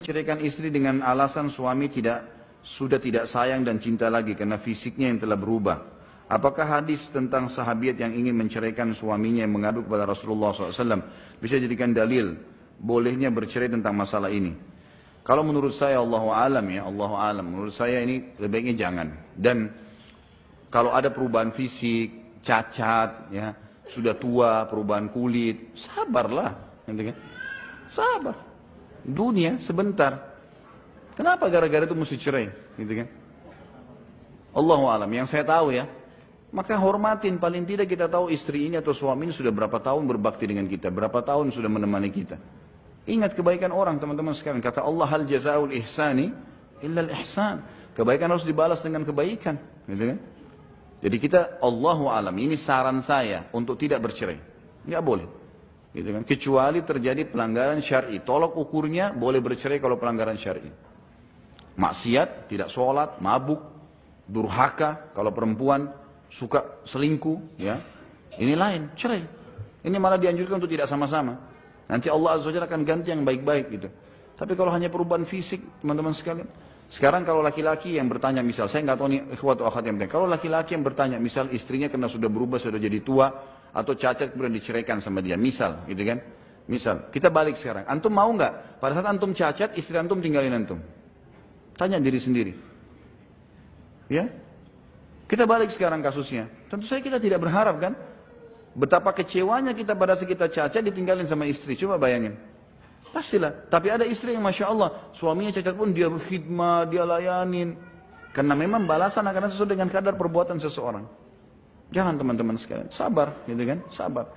menceraikan istri dengan alasan suami sudah tidak sayang dan cinta lagi karena fisiknya yang telah berubah. Apakah hadis tentang sahabiat yang ingin menceraikan suaminya yang mengadu kepada Rasulullah SAW bisa jadikan dalil bolehnya bercerai tentang masalah ini? Kalau menurut saya Allahu alam ya, Allahu alam. Menurut saya ini lebih baiknya jangan. Dan kalau ada perubahan fisik, cacat, ya, sudah tua, perubahan kulit, sabarlah, gitu kan? Sabar. Dunia sebentar. Kenapa gara-gara itu mesti cerai, gitu kan? Allahu alam. Yang saya tahu ya, maka hormatin, paling tidak kita tahu istri ini atau suami ini sudah berapa tahun berbakti dengan kita, berapa tahun sudah menemani kita. Ingat kebaikan orang teman-teman sekalian. Kata Allah, hal jazaul ihsani illa al ihsan. Kebaikan harus dibalas dengan kebaikan, gitu kan? Jadi kita, Allahu alam, ini saran saya untuk tidak bercerai. Nggak boleh, gitu kan? Kecuali terjadi pelanggaran syar'i. Tolok ukurnya boleh bercerai kalau pelanggaran syar'i. Maksiat, tidak sholat, mabuk, durhaka. Kalau perempuan suka selingkuh, ya, ini lain, cerai. Ini malah dianjurkan untuk tidak sama-sama. Nanti Allah Azza wa Jalla akan ganti yang baik-baik gitu. Tapi kalau hanya perubahan fisik, teman-teman sekalian. Sekarang kalau laki-laki yang bertanya, misal, saya nggak tahu nih ikhwat atau akhat yang bertanya. Kalau laki-laki yang bertanya, misal istrinya karena sudah berubah, sudah jadi tua, atau cacat kemudian diceraikan sama dia, misal, gitu kan? Misal, kita balik sekarang. Antum mau nggak? Pada saat antum cacat, istri antum tinggalin antum. Tanya diri sendiri. Ya? Kita balik sekarang kasusnya. Tentu saja kita tidak berharap kan? Betapa kecewanya kita pada saat kita cacat ditinggalin sama istri. Coba bayangin. Pastilah. Tapi ada istri yang Masya Allah, suaminya cacat pun dia khidmah, dia layanin. Karena memang balasan akan sesuai dengan kadar perbuatan seseorang. Jangan teman-teman sekalian. Sabar, gitu kan? Sabar.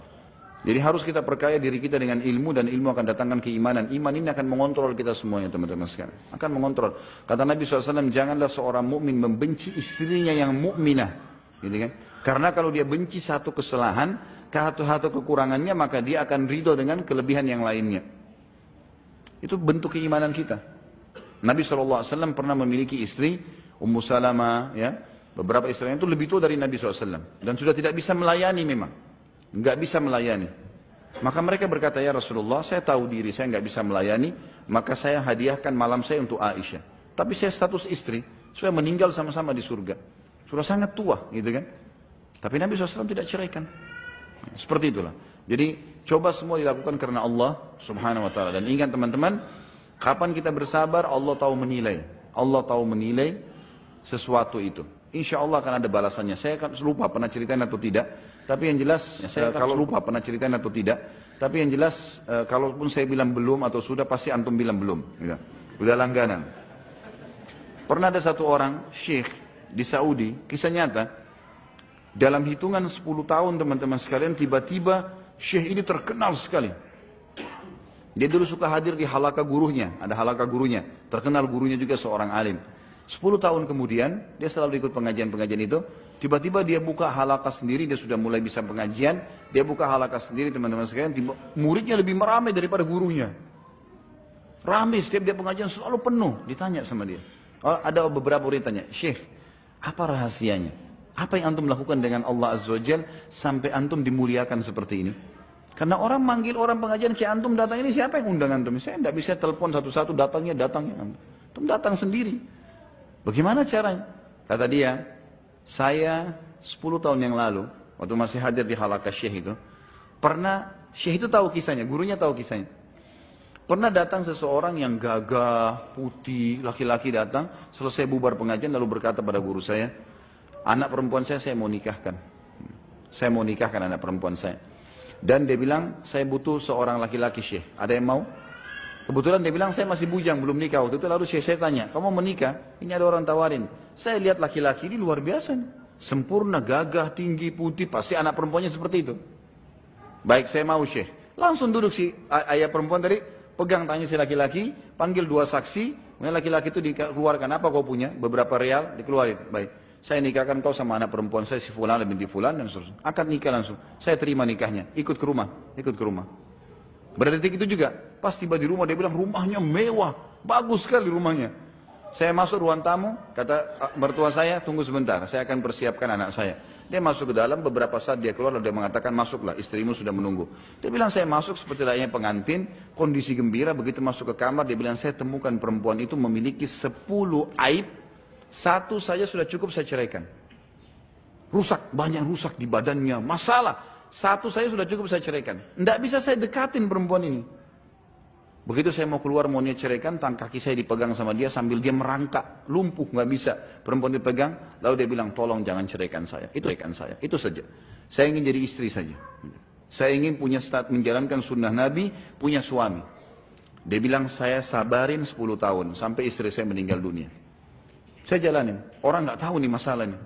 Jadi harus kita perkaya diri kita dengan ilmu, dan ilmu akan datangkan keimanan. Iman ini akan mengontrol kita semuanya teman-teman sekalian. Akan mengontrol. Kata Nabi SAW, janganlah seorang mukmin membenci istrinya yang mukminah, gitu kan? Karena kalau dia benci satu kesalahan, satu kekurangannya, maka dia akan ridho dengan kelebihan yang lainnya. Itu bentuk keimanan kita. Nabi SAW pernah memiliki istri, Ummu Salamah, ya, beberapa istrinya itu lebih tua dari Nabi SAW. Dan sudah tidak bisa melayani memang. Nggak bisa melayani. Maka mereka berkata, ya Rasulullah, saya tahu diri saya nggak bisa melayani, maka saya hadiahkan malam saya untuk Aisyah. Tapi saya status istri, supaya meninggal sama-sama di surga. Sudah sangat tua, gitu kan? Tapi Nabi SAW tidak ceraikan. Seperti itulah. Jadi coba semua dilakukan karena Allah Subhanahu wa ta'ala. Dan ingat teman-teman, kapan kita bersabar, Allah tahu menilai. Allah tahu menilai sesuatu itu. Insya Allah akan ada balasannya. Saya akan lupa pernah ceritain atau tidak. Tapi yang jelas, Tapi yang jelas, kalaupun saya bilang belum atau sudah, pasti antum bilang belum. Gitu. Udah langganan. Pernah ada satu orang, syekh di Saudi, kisah nyata. Dalam hitungan 10 tahun teman-teman sekalian, tiba-tiba syekh ini terkenal sekali. Dia dulu suka hadir di halaka gurunya, ada halaka gurunya, terkenal gurunya juga seorang alim. 10 tahun kemudian, dia selalu ikut pengajian-pengajian itu, tiba-tiba dia buka halaka sendiri, dia sudah mulai bisa pengajian, dia buka halaka sendiri teman-teman sekalian, muridnya lebih meramai daripada gurunya. Ramai, setiap dia pengajian selalu penuh, ditanya sama dia. Ada beberapa murid tanya, syekh, apa rahasianya? Apa yang antum lakukan dengan Allah Azza wa Jal sampai antum dimuliakan seperti ini? Karena orang manggil orang pengajian kayak antum datang ini, siapa yang undang antum? Saya tidak bisa telepon satu-satu, datangnya. Antum datang sendiri. Bagaimana caranya? Kata dia, saya 10 tahun yang lalu, waktu masih hadir di halaqah syekh itu, pernah, syekh itu tahu kisahnya, gurunya tahu kisahnya. Pernah datang seseorang yang gagah, putih, laki-laki datang, selesai bubar pengajian lalu berkata pada guru saya, anak perempuan saya mau nikahkan. Saya mau nikahkan anak perempuan saya. Dan dia bilang, saya butuh seorang laki-laki syekh. Ada yang mau? Kebetulan dia bilang, saya masih bujang, belum nikah. Waktu itu lalu syekh saya tanya, kamu mau menikah? Ini ada orang tawarin. Saya lihat laki-laki ini luar biasa nih. Sempurna, gagah, tinggi, putih. Pasti anak perempuannya seperti itu. Baik, saya mau syekh. Langsung duduk si ayah perempuan tadi, pegang tanya si laki-laki, panggil 2 saksi. Kemudian laki-laki itu dikeluarkan, apa kau punya? Beberapa real, dikeluarin. Baik. Saya nikahkan kau sama anak perempuan saya, si Fulan binti Fulan, dan seterusnya. Akad nikah langsung. Saya terima nikahnya. Ikut ke rumah. Pada detik itu juga, pas tiba di rumah, dia bilang rumahnya mewah. Bagus sekali rumahnya. Saya masuk ruang tamu, kata mertua saya, tunggu sebentar. Saya akan persiapkan anak saya. Dia masuk ke dalam, beberapa saat dia keluar, lalu dia mengatakan, masuklah, istrimu sudah menunggu. Dia bilang, saya masuk seperti layaknya pengantin, kondisi gembira, begitu masuk ke kamar, dia bilang, saya temukan perempuan itu memiliki 10 aib, satu saja sudah cukup saya ceraikan. Rusak, banyak rusak di badannya, masalah. Satu saja sudah cukup saya ceraikan. Tidak bisa saya dekatin perempuan ini. Begitu saya mau keluar, mau niat ceraikan, kaki saya dipegang sama dia sambil dia merangkak, lumpuh, nggak bisa. Perempuan dipegang, lalu dia bilang, tolong jangan ceraikan saya. Itu saja. Saya ingin jadi istri saja. Saya ingin punya menjalankan sunnah Nabi, punya suami. Dia bilang, saya sabarin 10 tahun, sampai istri saya meninggal dunia. Saya jalanin, orang nggak tahu nih masalahnya.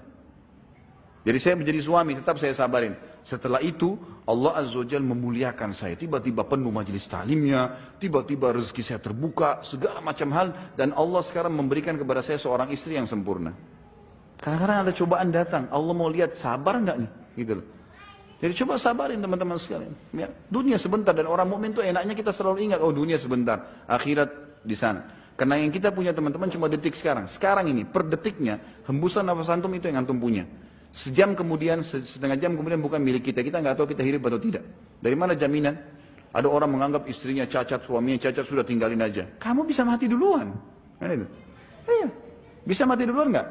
Jadi saya menjadi suami, tetap saya sabarin. Setelah itu, Allah Azza wa Jalla memuliakan saya. Tiba-tiba penuh majelis ta'limnya, tiba-tiba rezeki saya terbuka, segala macam hal. Dan Allah sekarang memberikan kepada saya seorang istri yang sempurna. Kadang-kadang ada cobaan datang, Allah mau lihat sabar enggak nih? Gitu loh. Jadi coba sabarin teman-teman sekalian. Ya, dunia sebentar, dan orang mukmin itu enaknya kita selalu ingat, oh dunia sebentar, akhirat di sana. Karena yang kita punya teman-teman cuma detik sekarang. Sekarang ini, per detiknya, hembusan nafas antum itu yang antum punya. Sejam kemudian, setengah jam kemudian bukan milik kita. Kita nggak tahu kita hidup atau tidak. Dari mana jaminan? Ada orang menganggap istrinya cacat, suaminya cacat, sudah tinggalin aja. Kamu bisa mati duluan. Kan itu? Iya. Bisa mati duluan nggak?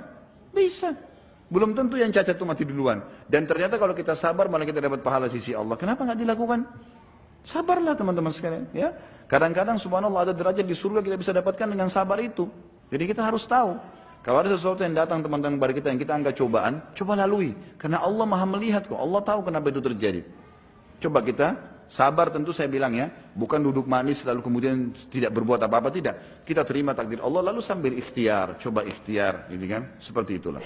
Bisa. Belum tentu yang cacat itu mati duluan. Dan ternyata kalau kita sabar malah kita dapat pahala sisi Allah. Kenapa nggak dilakukan? Sabarlah teman-teman sekalian. Ya. Kadang-kadang subhanallah ada derajat di surga kita bisa dapatkan dengan sabar itu. Jadi kita harus tahu. Kalau ada sesuatu yang datang teman-teman kepada kita yang kita anggap cobaan, coba lalui. Karena Allah maha melihat kok, Allah tahu kenapa itu terjadi. Coba kita sabar, tentu saya bilang ya, bukan duduk manis lalu kemudian tidak berbuat apa-apa, tidak. Kita terima takdir Allah lalu sambil ikhtiar, coba ikhtiar, gitu kan, seperti itulah.